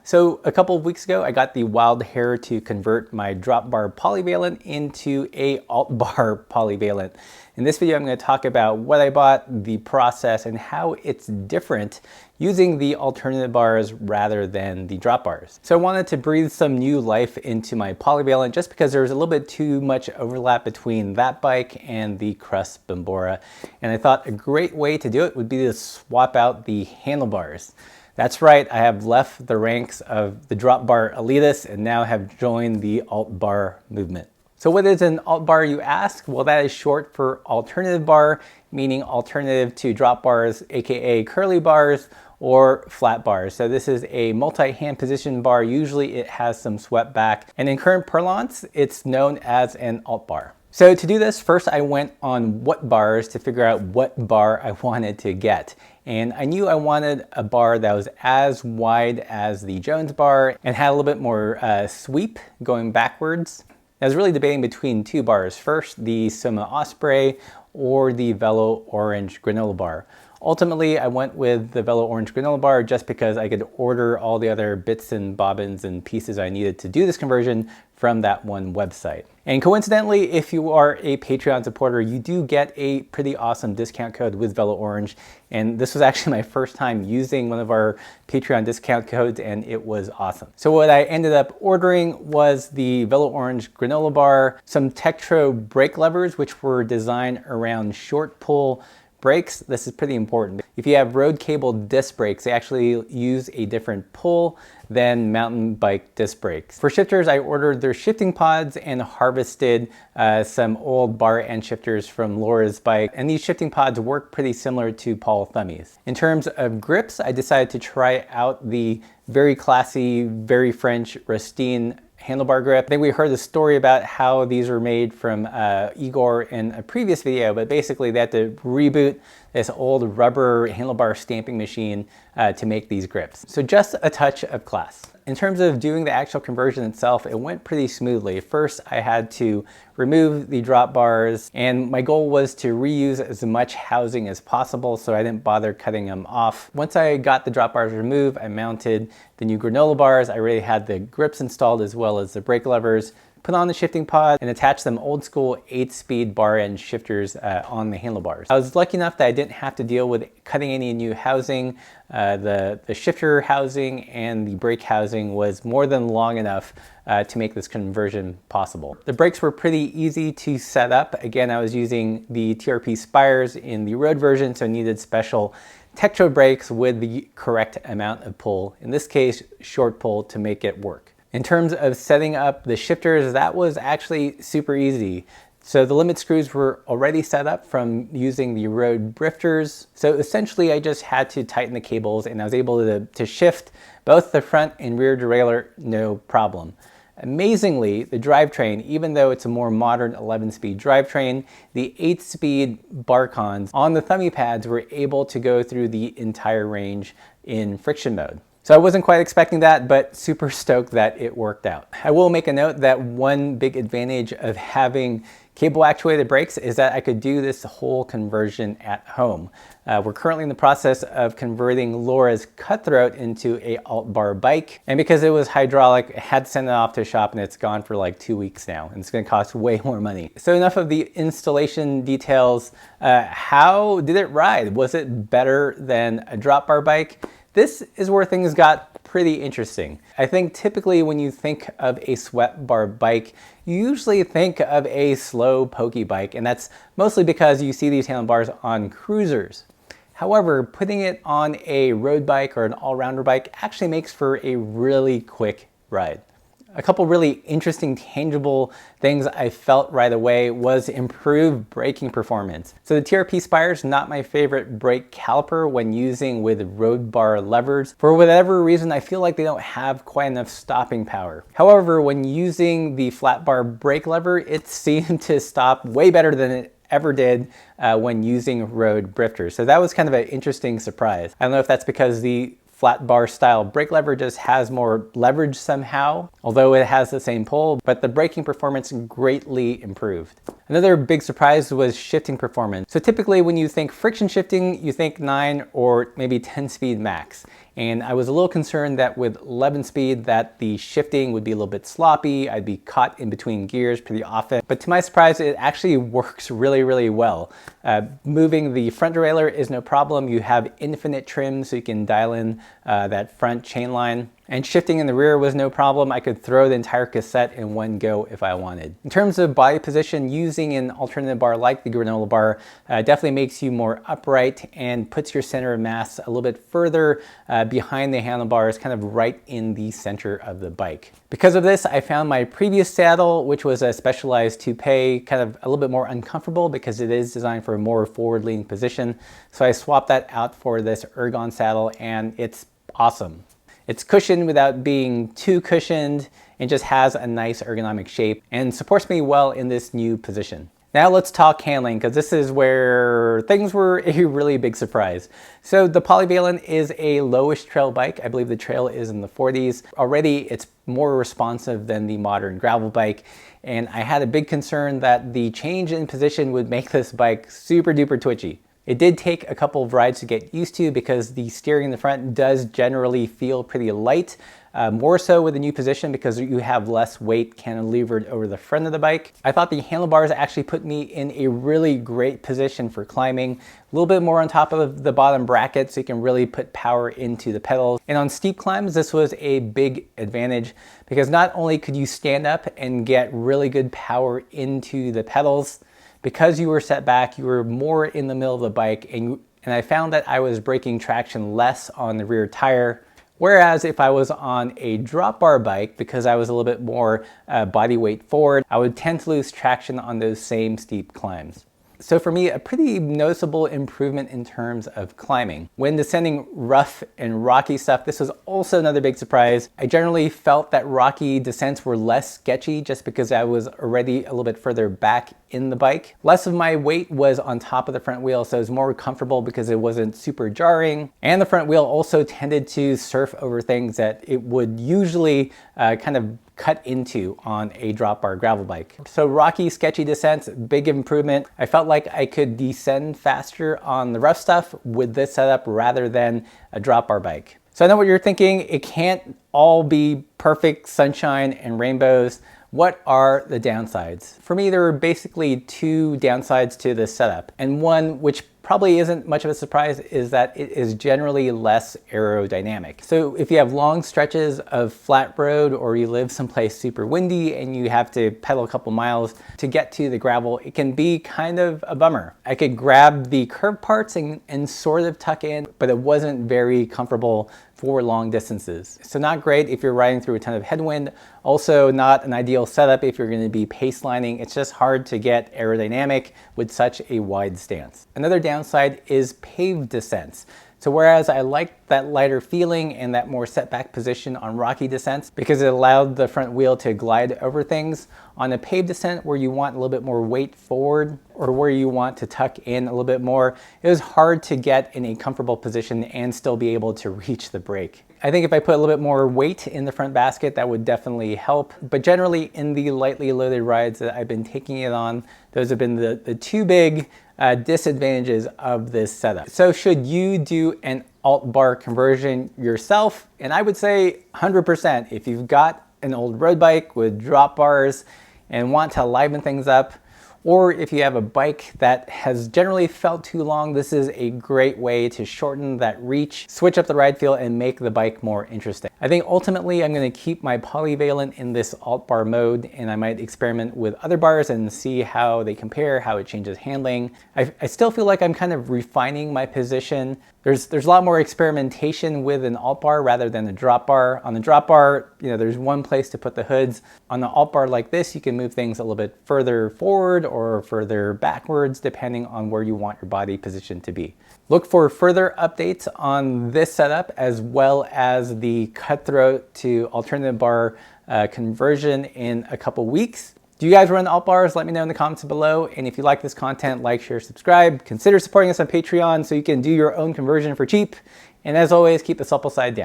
So a couple of weeks ago, I got the wild hair to convert my drop bar Polyvalent into a alt bar Polyvalent. In this video, I'm going to talk about what I bought, the process, and how it's different using the alternative bars rather than the drop bars. So I wanted to breathe some new life into my Polyvalent just because there was a little bit too much overlap between that bike and the Crust Bambora. And I thought a great way to do it would be to swap out the handlebars. That's right, I have left the ranks of the drop bar elitists and now have joined the alt bar movement. So what is an alt bar, you ask? Well, that is short for alternative bar, meaning alternative to drop bars, aka curly bars or flat bars. So this is a multi-hand position bar. Usually it has some swept back, and in current parlance, it's known as an alt bar. So to do this, first I went on what bars to figure out what bar I wanted to get. And I knew I wanted a bar that was as wide as the Jones bar and had a little bit more sweep going backwards. I was really debating between two bars. First, the Soma Osprey or the Velo Orange Granola bar. Ultimately, I went with the Velo Orange Granola bar just because I could order all the other bits and bobbins and pieces I needed to do this conversion from that one website. And coincidentally, if you are a Patreon supporter, you do get a pretty awesome discount code with Velo Orange. And this was actually my first time using one of our Patreon discount codes, and it was awesome. So what I ended up ordering was the Velo Orange Granola bar, some Tektro brake levers, which were designed around short pull brakes. This is pretty important. If you have road cable disc brakes, they actually use a different pull than mountain bike disc brakes. For shifters, I ordered their shifting pods and harvested some old bar end shifters from Laura's bike. And these shifting pods work pretty similar to Paul Thummy's. In terms of grips, I decided to try out the very classy, very French Rustine handlebar grip. I think we heard the story about how these were made from Igor in a previous video, but basically they had to reboot this old rubber handlebar stamping machine to make these grips. So just a touch of class. In terms of doing the actual conversion itself, it went pretty smoothly. First, I had to remove the drop bars, and my goal was to reuse as much housing as possible, so I didn't bother cutting them off. Once I got the drop bars removed, I mounted the new granola bars. I already had the grips installed as well as the brake levers, put on the shifting pod, and attach them old school 8-speed bar end shifters on the handlebars. I was lucky enough that I didn't have to deal with cutting any new housing. The shifter housing and the brake housing was more than long enough to make this conversion possible. The brakes were pretty easy to set up. Again, I was using the TRP Spires in the road version, so I needed special Tektro brakes with the correct amount of pull. In this case, short pull to make it work. In terms of setting up the shifters, that was actually super easy. So the limit screws were already set up from using the road drifters. So essentially I just had to tighten the cables and I was able to shift both the front and rear derailleur no problem. Amazingly, the drivetrain, even though it's a more modern 11-speed drivetrain, the 8-speed Barcons on the thummy pads were able to go through the entire range in friction mode. So I wasn't quite expecting that, but super stoked that it worked out. I will make a note that one big advantage of having cable actuated brakes is that I could do this whole conversion at home. We're currently in the process of converting Laura's Cutthroat into a alt bar bike. And because it was hydraulic, I had to send it off to a shop and it's gone for like 2 weeks now. And it's gonna cost way more money. So enough of the installation details. How did it ride? Was it better than a drop bar bike? This is where things got pretty interesting. I think typically when you think of a swept bar bike, you usually think of a slow, pokey bike, and that's mostly because you see these handlebars on cruisers. However, putting it on a road bike or an all-rounder bike actually makes for a really quick ride. A couple really interesting tangible things I felt right away was improved braking performance. So the TRP Spires, not my favorite brake caliper when using with road bar levers. For whatever reason, I feel like they don't have quite enough stopping power. However, when using the flat bar brake lever, it seemed to stop way better than it ever did when using road drifters. So that was kind of an interesting surprise. I don't know if that's because the flat bar style brake lever just has more leverage somehow, although it has the same pull, but the braking performance greatly improved. Another big surprise was shifting performance. So typically when you think friction shifting, you think 9 or maybe 10 speed max. And I was a little concerned that with 11 speed that the shifting would be a little bit sloppy. I'd be caught in between gears pretty often. But to my surprise, it actually works really, really well. Moving the front derailleur is no problem. You have infinite trim, so you can dial in that front chain line. And shifting in the rear was no problem. I could throw the entire cassette in one go if I wanted. In terms of body position, using an alternative bar like the granola bar definitely makes you more upright and puts your center of mass a little bit further behind the handlebars, kind of right in the center of the bike. Because of this, I found my previous saddle, which was a specialized toupee, kind of a little bit more uncomfortable because it is designed for a more forward-leaning position. So I swapped that out for this ergon saddle, and it's awesome. It's cushioned without being too cushioned and just has a nice ergonomic shape and supports me well in this new position. Now let's talk handling, because this is where things were a really big surprise. So the Polyvalent is a lowish trail bike. I believe the trail is in the 40s. Already it's more responsive than the modern gravel bike. And I had a big concern that the change in position would make this bike super duper twitchy. It did take a couple of rides to get used to because the steering in the front does generally feel pretty light, more so with the new position because you have less weight cantilevered over the front of the bike. I thought the handlebars actually put me in a really great position for climbing, a little bit more on top of the bottom bracket so you can really put power into the pedals. And on steep climbs, this was a big advantage because not only could you stand up and get really good power into the pedals, because you were set back, you were more in the middle of the bike, and I found that I was breaking traction less on the rear tire. Whereas if I was on a drop bar bike, because I was a little bit more body weight forward, I would tend to lose traction on those same steep climbs. So for me, a pretty noticeable improvement in terms of climbing. When descending rough and rocky stuff, this was also another big surprise. I generally felt that rocky descents were less sketchy just because I was already a little bit further back in the bike. Less of my weight was on top of the front wheel, so it was more comfortable because it wasn't super jarring. And the front wheel also tended to surf over things that it would usually kind of cut into on a drop bar gravel bike. So rocky, sketchy descents, big improvement. I felt like I could descend faster on the rough stuff with this setup rather than a drop bar bike. So I know what you're thinking. It can't all be perfect sunshine and rainbows. What are the downsides? For me, there were basically two downsides to this setup. And one, which probably isn't much of a surprise, is that it is generally less aerodynamic. So if you have long stretches of flat road or you live someplace super windy and you have to pedal a couple miles to get to the gravel, it can be kind of a bummer. I could grab the curved parts and sort of tuck in, but it wasn't very comfortable for long distances. So not great if you're riding through a ton of headwind. Also not an ideal setup if you're going to be pace lining. It's just hard to get aerodynamic with such a wide stance. Another downside is paved descents. So whereas I liked that lighter feeling and that more setback position on rocky descents because it allowed the front wheel to glide over things, on a paved descent where you want a little bit more weight forward or where you want to tuck in a little bit more, it was hard to get in a comfortable position and still be able to reach the brake. I think if I put a little bit more weight in the front basket, that would definitely help. But generally in the lightly loaded rides that I've been taking it on, those have been the two big disadvantages of this setup. So should you do an alt bar conversion yourself? And I would say 100%. If you've got an old road bike with drop bars and want to liven things up, or if you have a bike that has generally felt too long, this is a great way to shorten that reach, switch up the ride feel, and make the bike more interesting. I think ultimately I'm going to keep my Polyvalent in this alt bar mode, and I might experiment with other bars and see how they compare, how it changes handling. I still feel like I'm kind of refining my position. There's a lot more experimentation with an alt bar rather than a drop bar. On the drop bar, there's one place to put the hoods. On the alt bar like this, you can move things a little bit further forward or further backwards, depending on where you want your body position to be. Look for further updates on this setup, as well as the cutthroat to alternative bar conversion in a couple weeks. Do you guys run alt bars? Let me know in the comments below. And if you like this content, like, share, subscribe. Consider supporting us on Patreon so you can do your own conversion for cheap. And as always, keep the supple side down.